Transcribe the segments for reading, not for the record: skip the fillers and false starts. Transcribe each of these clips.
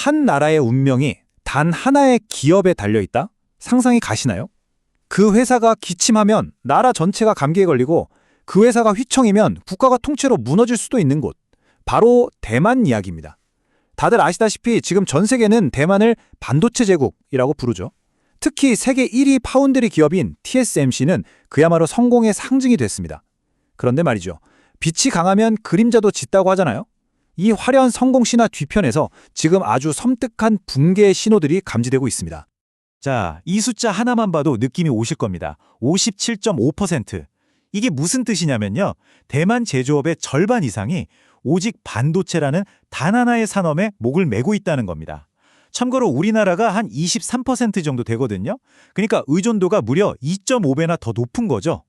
한 나라의 운명이 단 하나의 기업에 달려있다? 상상이 가시나요? 그 회사가 기침하면 나라 전체가 감기에 걸리고 그 회사가 휘청이면 국가가 통째로 무너질 수도 있는 곳. 바로 대만 이야기입니다. 다들 아시다시피 지금 전 세계는 대만을 반도체 제국이라고 부르죠. 특히 세계 1위 파운드리 기업인 TSMC는 그야말로 성공의 상징이 됐습니다. 그런데 말이죠. 빛이 강하면 그림자도 짙다고 하잖아요. 이 화려한 성공 신화 뒤편에서 지금 아주 섬뜩한 붕괴의 신호들이 감지되고 있습니다. 자, 이 숫자 하나만 봐도 느낌이 오실 겁니다. 57.5%. 이게 무슨 뜻이냐면요. 대만 제조업의 절반 이상이 오직 반도체라는 단 하나의 산업에 목을 메고 있다는 겁니다. 참고로 우리나라가 한 23% 정도 되거든요. 그러니까 의존도가 무려 2.5배나 더 높은 거죠.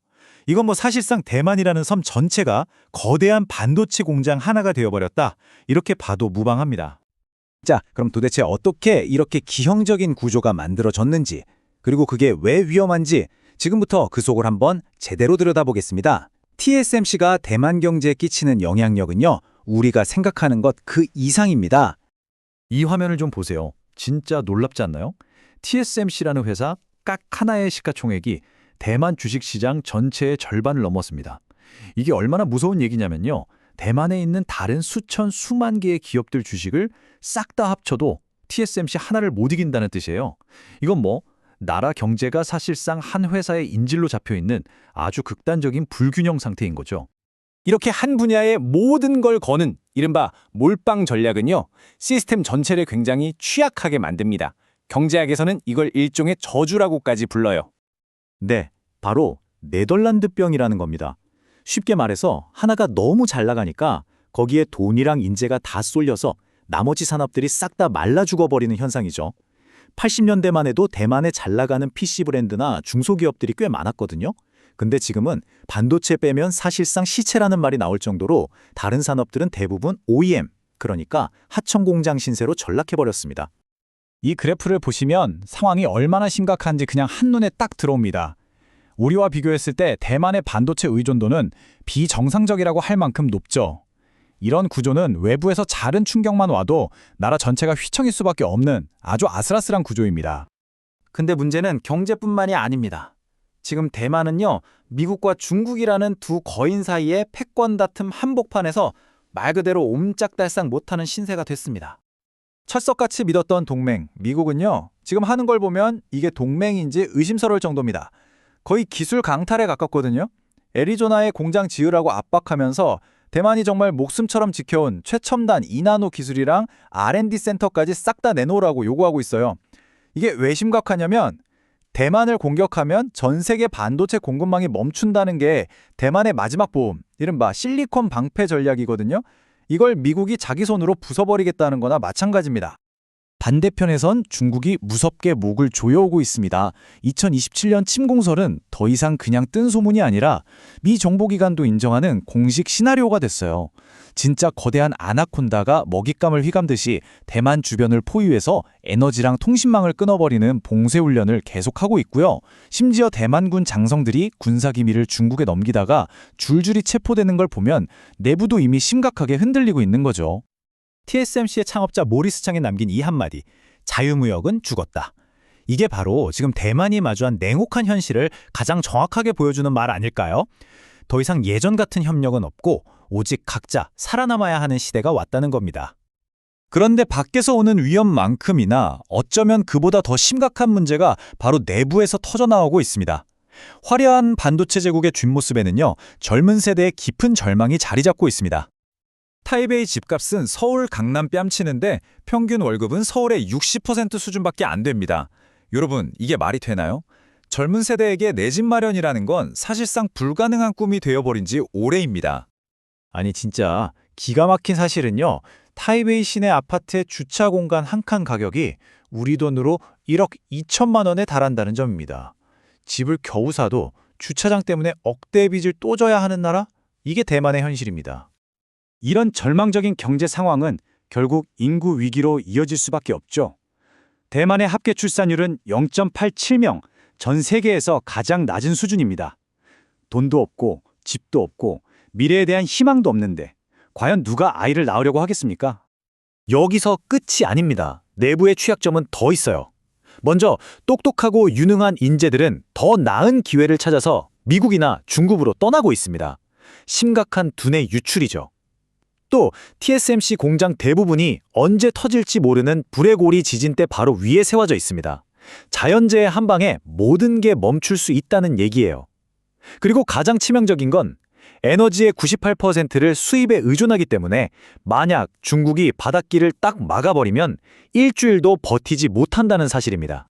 이건 뭐 사실상 대만이라는 섬 전체가 거대한 반도체 공장 하나가 되어버렸다. 이렇게 봐도 무방합니다. 자, 그럼 도대체 어떻게 이렇게 기형적인 구조가 만들어졌는지, 그리고 그게 왜 위험한지 지금부터 그 속을 한번 제대로 들여다보겠습니다. TSMC가 대만 경제에 끼치는 영향력은요, 우리가 생각하는 것 그 이상입니다. 이 화면을 좀 보세요. 진짜 놀랍지 않나요? TSMC라는 회사 딱 하나의 시가총액이 대만 주식시장 전체의 절반을 넘었습니다. 이게 얼마나 무서운 얘기냐면요. 대만에 있는 다른 수천, 수만 개의 기업들 주식을 싹 다 합쳐도 TSMC 하나를 못 이긴다는 뜻이에요. 이건 뭐 나라 경제가 사실상 한 회사의 인질로 잡혀있는 아주 극단적인 불균형 상태인 거죠. 이렇게 한 분야의 모든 걸 거는 이른바 몰빵 전략은요, 시스템 전체를 굉장히 취약하게 만듭니다. 경제학에서는 이걸 일종의 저주라고까지 불러요. 네, 바로 네덜란드병이라는 겁니다. 쉽게 말해서 하나가 너무 잘 나가니까 거기에 돈이랑 인재가 다 쏠려서 나머지 산업들이 싹 다 말라 죽어버리는 현상이죠. 80년대만 해도 대만에 잘 나가는 PC 브랜드나 중소기업들이 꽤 많았거든요. 근데 지금은 반도체 빼면 사실상 시체라는 말이 나올 정도로 다른 산업들은 대부분 OEM, 그러니까 하청공장 신세로 전락해버렸습니다. 이 그래프를 보시면 상황이 얼마나 심각한지 그냥 한눈에 딱 들어옵니다. 우리와 비교했을 때 대만의 반도체 의존도는 비정상적이라고 할 만큼 높죠. 이런 구조는 외부에서 작은 충격만 와도 나라 전체가 휘청일 수밖에 없는 아주 아슬아슬한 구조입니다. 근데 문제는 경제뿐만이 아닙니다. 지금 대만은요, 미국과 중국이라는 두 거인 사이의 패권 다툼 한복판에서 말 그대로 옴짝달싹 못하는 신세가 됐습니다. 철석같이 믿었던 동맹, 미국은요, 지금 하는 걸 보면 이게 동맹인지 의심스러울 정도입니다. 거의 기술 강탈에 가깝거든요. 애리조나에 공장 지으라고 압박하면서 대만이 정말 목숨처럼 지켜온 최첨단 2나노 기술이랑 R&D 센터까지 싹 다 내놓으라고 요구하고 있어요. 이게 왜 심각하냐면 대만을 공격하면 전 세계 반도체 공급망이 멈춘다는 게 대만의 마지막 보험, 이른바 실리콘 방패 전략이거든요. 이걸 미국이 자기 손으로 부숴버리겠다는 거나 마찬가지입니다. 반대편에선 중국이 무섭게 목을 조여오고 있습니다. 2027년 침공설은 더 이상 그냥 뜬 소문이 아니라 미 정보기관도 인정하는 공식 시나리오가 됐어요. 진짜 거대한 아나콘다가 먹잇감을 휘감듯이 대만 주변을 포위해서 에너지랑 통신망을 끊어버리는 봉쇄훈련을 계속하고 있고요. 심지어 대만군 장성들이 군사기밀을 중국에 넘기다가 줄줄이 체포되는 걸 보면 내부도 이미 심각하게 흔들리고 있는 거죠. TSMC의 창업자 모리스 창이 남긴 이 한마디, 자유무역은 죽었다. 이게 바로 지금 대만이 마주한 냉혹한 현실을 가장 정확하게 보여주는 말 아닐까요? 더 이상 예전 같은 협력은 없고 오직 각자 살아남아야 하는 시대가 왔다는 겁니다. 그런데 밖에서 오는 위험만큼이나 어쩌면 그보다 더 심각한 문제가 바로 내부에서 터져나오고 있습니다. 화려한 반도체 제국의 뒷모습에는요, 젊은 세대의 깊은 절망이 자리 잡고 있습니다. 타이베이 집값은 서울 강남 뺨치는데 평균 월급은 서울의 60% 수준밖에 안 됩니다. 여러분, 이게 말이 되나요? 젊은 세대에게 내 집 마련이라는 건 사실상 불가능한 꿈이 되어버린 지 오래입니다. 아니 진짜 기가 막힌 사실은요. 타이베이 시내 아파트의 주차 공간 한 칸 가격이 우리 돈으로 1억 2천만 원에 달한다는 점입니다. 집을 겨우 사도 주차장 때문에 억대의 빚을 또 져야 하는 나라? 이게 대만의 현실입니다. 이런 절망적인 경제 상황은 결국 인구 위기로 이어질 수밖에 없죠. 대만의 합계 출산율은 0.87명, 전 세계에서 가장 낮은 수준입니다. 돈도 없고 집도 없고 미래에 대한 희망도 없는데 과연 누가 아이를 낳으려고 하겠습니까? 여기서 끝이 아닙니다. 내부의 취약점은 더 있어요. 먼저 똑똑하고 유능한 인재들은 더 나은 기회를 찾아서 미국이나 중국으로 떠나고 있습니다. 심각한 두뇌 유출이죠. 또 TSMC 공장 대부분이 언제 터질지 모르는 불의 고리 지진대 바로 위에 세워져 있습니다. 자연재해 한 방에 모든 게 멈출 수 있다는 얘기예요. 그리고 가장 치명적인 건 에너지의 98%를 수입에 의존하기 때문에 만약 중국이 바닷길을 딱 막아버리면 일주일도 버티지 못한다는 사실입니다.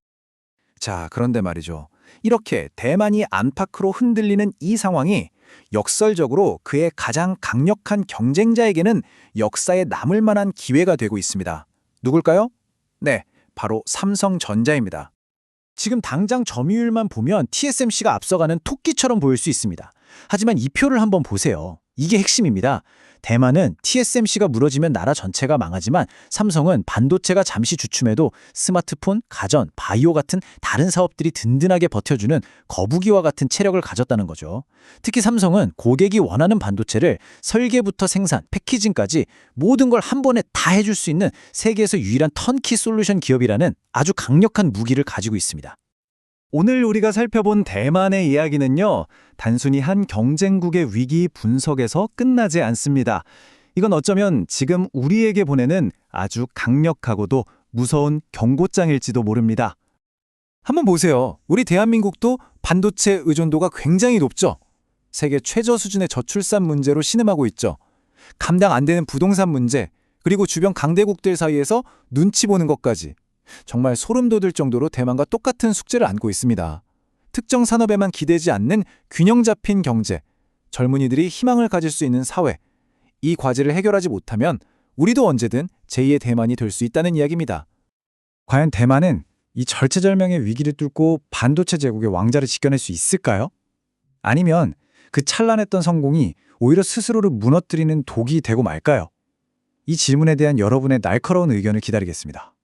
자, 그런데 말이죠. 이렇게 대만이 안팎으로 흔들리는 이 상황이 역설적으로 그의 가장 강력한 경쟁자에게는 역사에 남을 만한 기회가 되고 있습니다. 누굴까요? 네, 바로 삼성전자입니다. 지금 당장 점유율만 보면 TSMC가 앞서가는 토끼처럼 보일 수 있습니다. 하지만 이 표를 한번 보세요. 이게 핵심입니다. 대만은 TSMC가 무너지면 나라 전체가 망하지만 삼성은 반도체가 잠시 주춤해도 스마트폰, 가전, 바이오 같은 다른 사업들이 든든하게 버텨주는 거북이와 같은 체력을 가졌다는 거죠. 특히 삼성은 고객이 원하는 반도체를 설계부터 생산, 패키징까지 모든 걸 한 번에 다 해줄 수 있는 세계에서 유일한 턴키 솔루션 기업이라는 아주 강력한 무기를 가지고 있습니다. 오늘 우리가 살펴본 대만의 이야기는요, 단순히 한 경쟁국의 위기 분석에서 끝나지 않습니다. 이건 어쩌면 지금 우리에게 보내는 아주 강력하고도 무서운 경고장일지도 모릅니다. 한번 보세요. 우리 대한민국도 반도체 의존도가 굉장히 높죠. 세계 최저 수준의 저출산 문제로 신음하고 있죠. 감당 안 되는 부동산 문제, 그리고 주변 강대국들 사이에서 눈치 보는 것까지. 정말 소름 돋을 정도로 대만과 똑같은 숙제를 안고 있습니다. 특정 산업에만 기대지 않는 균형 잡힌 경제, 젊은이들이 희망을 가질 수 있는 사회, 이 과제를 해결하지 못하면 우리도 언제든 제2의 대만이 될 수 있다는 이야기입니다. 과연 대만은 이 절체절명의 위기를 뚫고 반도체 제국의 왕자를 지켜낼 수 있을까요? 아니면 그 찬란했던 성공이 오히려 스스로를 무너뜨리는 독이 되고 말까요? 이 질문에 대한 여러분의 날카로운 의견을 기다리겠습니다.